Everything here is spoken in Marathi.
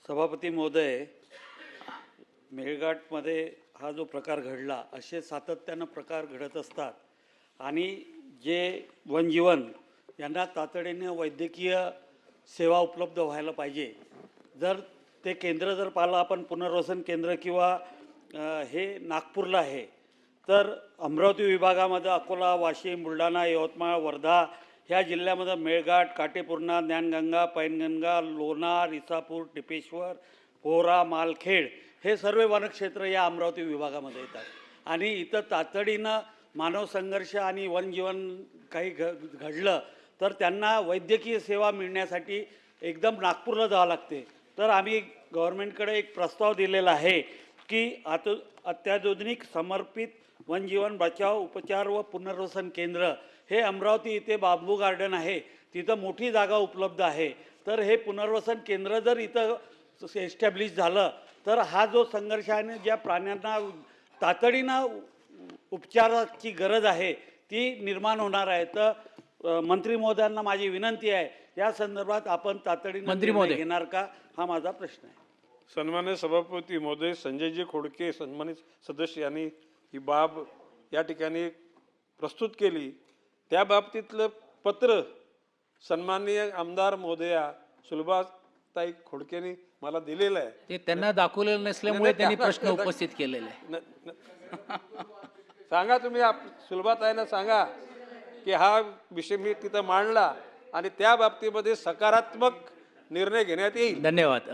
सभापती महोदय, मेळघाटमध्ये हा जो प्रकार घडला, असे सातत्यानं प्रकार घडत असतात आणि जे वनजीवन यांना तातडीने वैद्यकीय सेवा उपलब्ध व्हायला पाहिजे. जर ते केंद्र जर पाहिलं आपण, पुनर्वसन केंद्र किंवा हे नागपूरला आहे, तर अमरावती विभागामध्ये अकोला, वाशिम, बुलढाणा, यवतमाळ, वर्धा ह्या जिल्ह्यामध्ये मेळघाट, काटेपूर्णा, ज्ञानगंगा, पैनगंगा, लोणार, इसापूर, टिपेश्वर, पोहरा, मालखेड हे सर्व वनक्षेत्र या अमरावती विभागामध्ये येतात. आणि इथं तातडीनं मानव संघर्ष आणि वनजीवन काही घडलं तर त्यांना वैद्यकीय सेवा मिळण्यासाठी एकदम नागपूरला जावं लागते. तर आम्ही गव्हर्नमेंटकडे एक प्रस्ताव दिलेला आहे की अत्याधुनिक समर्पित वनजीवन बचाव, उपचार व पुनर्वसन केंद्र हे अमरावती इथे बांबू गार्डन आहे, तिथं मोठी जागा उपलब्ध आहे. तर हे पुनर्वसन केंद्र जर इथं एस्टॅब्लिश झालं तर हा जो संघर्ष आहे, ज्या प्राण्यांना तातडीनं उपचाराची गरज आहे ती निर्माण होणार आहे. तर मंत्री महोदयांना माझी विनंती आहे, या संदर्भात आपण तातडीनं निर्णय घेणार का, हा माझा प्रश्न आहे. सन्मान्य सभापती महोदय, संजयजी खोडके सन्मानित सदस्य यांनी ही बाब या ठिकाणी प्रस्तुत केली. त्या बाबतीतलं पत्र सन्माननीय आमदार महोदया सुलभाताई खोडकेंनी मला दिलेलं आहे. ते त्यांना दाखवलेलं नसल्यामुळे त्यांनी प्रश्न उपस्थित केलेले आहे. सांगा तुम्ही सुलभाताईंना सांगा की हा विषय मी तिथं मांडला आणि त्या बाबतीमध्ये सकारात्मक निर्णय घेण्यात येईल. धन्यवाद.